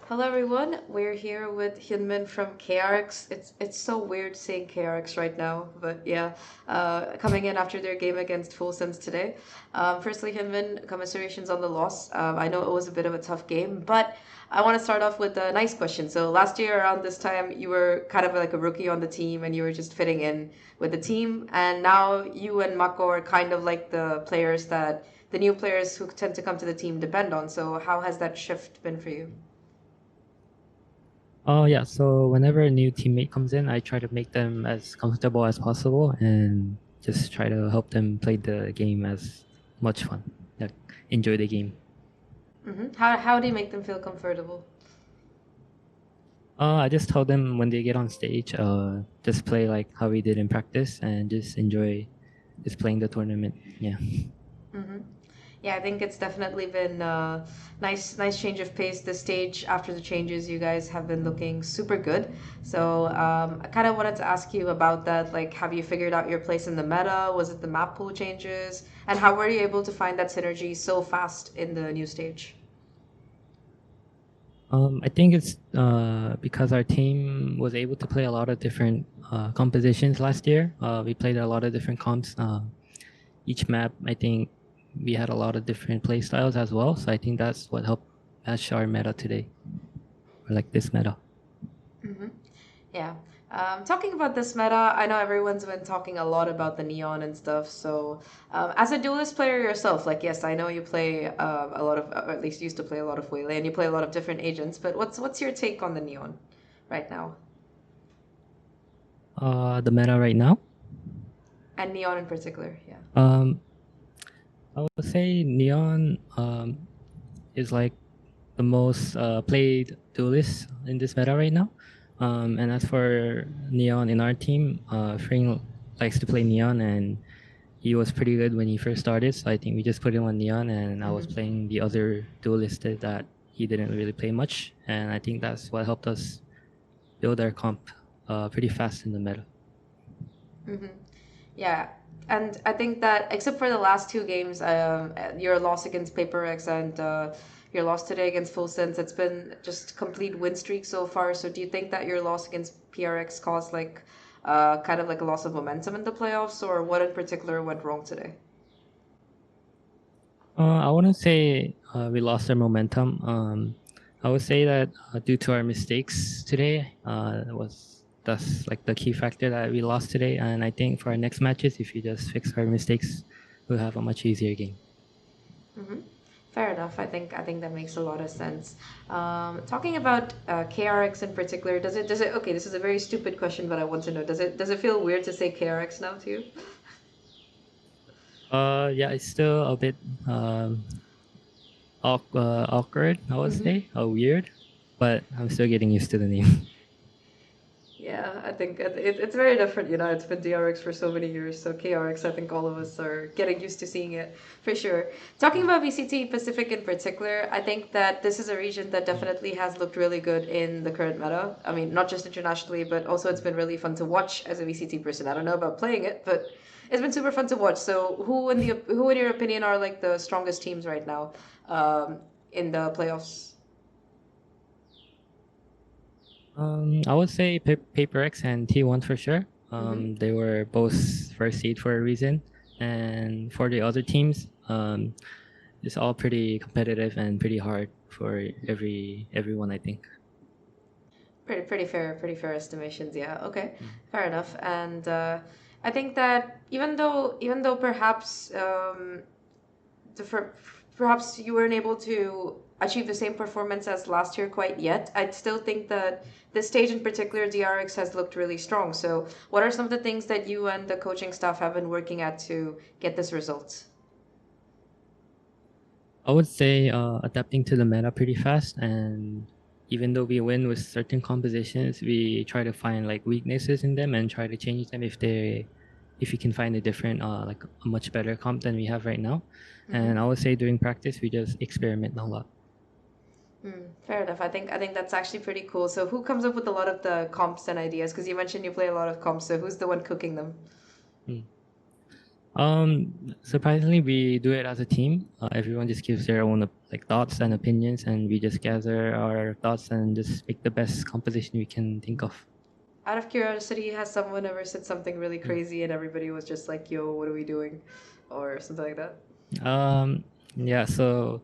Hello everyone, we're here with HYUNMIN from KRX. It's so weird saying KRX right now, but yeah, coming in after their game against Full Sense today. Firstly, HYUNMIN, commiserations on the loss. I know it was a bit of a tough game, but I want to start off with a nice question. So last year around this time, you were kind of like a rookie on the team, and you were just fitting in with the team, and now you and Mako are kind of like the new players who tend to come to the team depend on. So how has that shift been for you? Oh yeah, so whenever a new teammate comes in, I try to make them as comfortable as possible and just try to help them play the game as much fun. Like enjoy the game. How do you make them feel comfortable? I just tell them when they get on stage, just play like how we did in practice and just enjoy just playing the tournament. Yeah. hmm Yeah, I think it's definitely been nice change of pace. This stage after the changes, you guys have been looking super good. So I kind of wanted to ask you about that. Like, have you figured out your place in the meta? Was it the map pool changes? And how were you able to find that synergy so fast in the new stage? I think it's because our team was able to play a lot of different compositions last year. We played a lot of different comps. Each map, I think we had a lot of different play styles as well. So I think that's what helped match our meta today, or like this meta. hmm Yeah. Talking about this meta, I know everyone's been talking a lot about the neon and stuff. So, as a duelist player yourself, like yes, I know you play a lot of, or at least used to play a lot of Waylay, and you play a lot of different agents. But what's your take on the neon right now, The meta right now, and neon in particular? Yeah. um, I would say Neon is like the most played duelist in this meta right now. And as for Neon in our team, Fring likes to play Neon, and he was pretty good when he first started. So I think we just put him on Neon, and I was hmm playing the other duelist that he didn't really play much. And I think that's what helped us build our comp pretty fast in the meta. hmm Yeah, and I think that except for the last two games, your loss against Paper X and your loss today against Full Sense, it's been just complete win streak so far. So do you think that your loss against PRX caused like kind of like a loss of momentum in the playoffs, or what in particular went wrong today? I wouldn't say we lost our momentum. I would say that due to our mistakes today, that's like the key factor that we lost today. And I think for our next matches, if we just fix our mistakes, we'll have a much easier game. hmm Fair enough. I think that makes a lot of sense. Talking about KRX in particular, does it? Okay, this is a very stupid question, but I want to know: does it feel weird to say KRX now to you? Yeah, it's still a bit awkward, I would hmm say, weird, but I'm still getting used to the name. Yeah, I think it's very different. It's been DRX for so many years, so KRX, I think all of us are getting used to seeing it for sure. Talking about VCT Pacific in particular, I think that this is a region that definitely has looked really good in the current meta. I mean, not just internationally, but also it's been really fun to watch as a VCT person. I don't know about playing it, but it's been super fun to watch. So, who in your opinion are like the strongest teams right now in the playoffs? I would say Paper X and T1 for sure. Mm-hmm. They were both first seed for a reason. And for the other teams, it's all pretty competitive and pretty hard for everyone, I think. Pretty fair estimations. Yeah. Okay. Mm. Fair enough. And I think that even though perhaps for, perhaps you weren't able to achieve the same performance as last year quite yet, I'd still think that this stage in particular, DRX has looked really strong. So, what are some of the things that you and the coaching staff have been working at to get this result? I would say adapting to the meta pretty fast, and even though we win with certain compositions, we try to find like weaknesses in them and try to change them if we can find a different like a much better comp than we have right now. And I Mm-hmm. would say during practice we just experiment a lot. Fair enough. I think that's actually pretty cool. So, who comes up with a lot of the comps and ideas? Because you mentioned you play a lot of comps. So, who's the one cooking them? Mm. Surprisingly, we do it as a team. Everyone just gives their own like thoughts and opinions, and we just gather our thoughts and just make the best composition we can think of. Out of curiosity, has someone ever said something really crazy and everybody was just like, yo, what are we doing? Or something like that? Yeah, so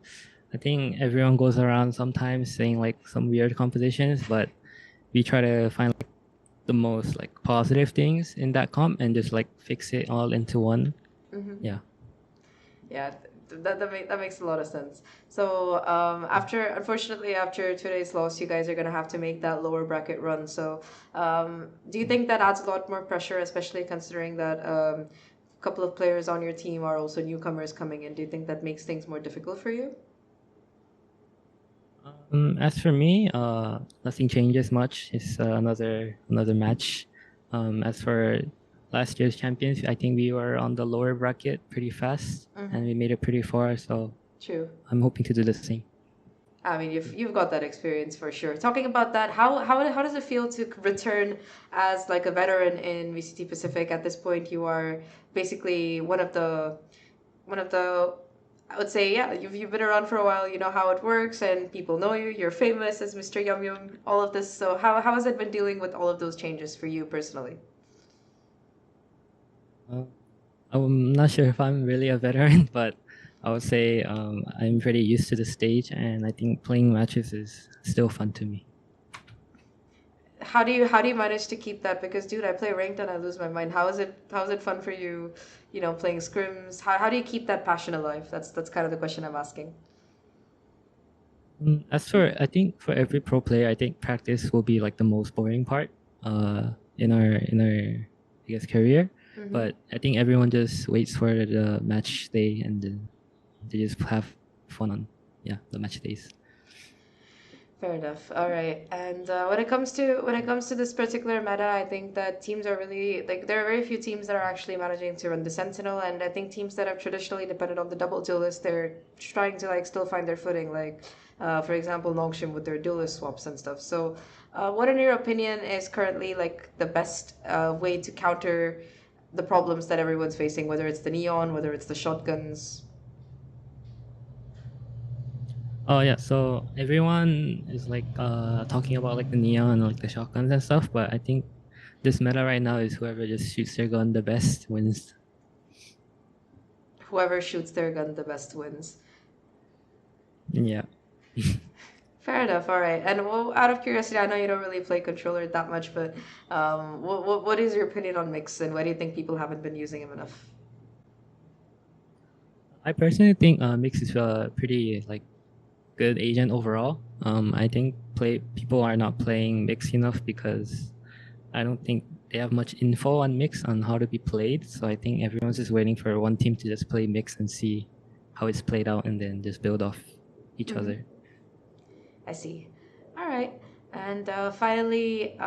I think everyone goes around sometimes saying like some weird compositions, but we try to find like the most like positive things in that comp and just like fix it all into one. Yeah. Yeah, that makes a lot of sense. So unfortunately, after today's loss, you guys are gonna have to make that lower bracket run. So do you think that adds a lot more pressure, especially considering that a couple of players on your team are also newcomers coming in? Do you think that makes things more difficult for you? As for me, nothing changes much. It's another match. As for last year's champions, I think we were on the lower bracket pretty fast, and we made it pretty far. So True. I'm hoping to do the same. I mean, you've got that experience for sure. Talking about that, how does it feel to return as like a veteran in VCT Pacific? At this point, you are basically one of the I would say, yeah, you've been around for a while. You know how it works, and people know you. You're famous as Mr. Yum Yum. All of this. So how has it been dealing with all of those changes for you personally? Uh, I'm not sure if I'm really a veteran, but I would say I'm pretty used to the stage, and I think playing matches is still fun to me. How do you manage to keep that? Because dude, I play ranked and I lose my mind. How is it fun for you? You know, playing scrims. How do you keep that passion alive? That's kind of the question I'm asking. As for I think for every pro player, I think practice will be like the most boring part in our I guess career. But I think everyone just waits for the match day and then they just have fun on the match days. Fair enough. All right. And when it comes to this particular meta, I think that teams are really like there are very few teams that are actually managing to run the Sentinel, and I think teams that have traditionally depended on the double duelist, they're trying to like still find their footing. Like, for example, Longshim with their duelist swaps and stuff. So, what in your opinion is currently like the best way to counter the problems that everyone's facing, whether it's the neon, whether it's the shotguns? Oh yeah, so everyone is like talking about like the neon and like the shotguns and stuff, but I think this meta right now is whoever just shoots their gun the best wins. Whoever shoots their gun the best wins. Yeah. Fair enough. All right. And well, out of curiosity, I know you don't really play controller that much, but what is your opinion on Mix, and why do you think people haven't been using him enough? I personally think Mix is a pretty like good agent overall. I think people are not playing Mix enough because I don't think they have much info on Mix on how to be played. So I think everyone's just waiting for one team to just play Mix and see how it's played out and then just build off each other. I see. All right. And finally,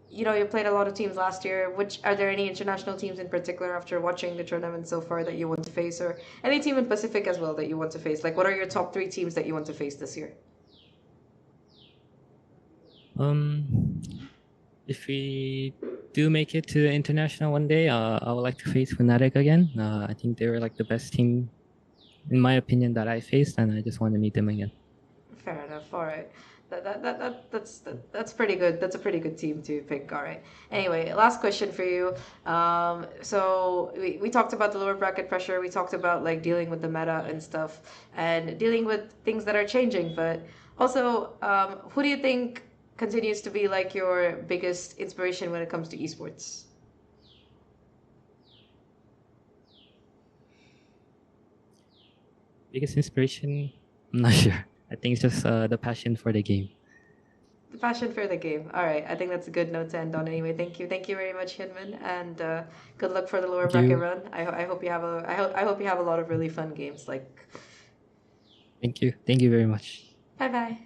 you played a lot of teams last year. Which are there any international teams in particular after watching the tournament so far that you want to face, or any team in Pacific as well that you want to face? Like, what are your top three teams that you want to face this year? Um, if we do make it to the international one day, I would like to face Fnatic again. I think they were like the best team, in my opinion, that I faced, and I just want to meet them again. Fair enough. All right. That's pretty good. That's a pretty good team to pick. All right. Anyway, last question for you. So we talked about the lower bracket pressure. We talked about like dealing with the meta and stuff, and dealing with things that are changing. But also, who do you think continues to be like your biggest inspiration when it comes to esports? Biggest inspiration? I'm not sure. I think it's just the passion for the game. The passion for the game. All right, I think that's a good note to end on. Anyway, thank you very much, Hyunmin, and good luck for the lower Thank bracket you. run. I hope you have I hope you have a lot of really fun games. Like, Thank you. Thank you very much. bye bye.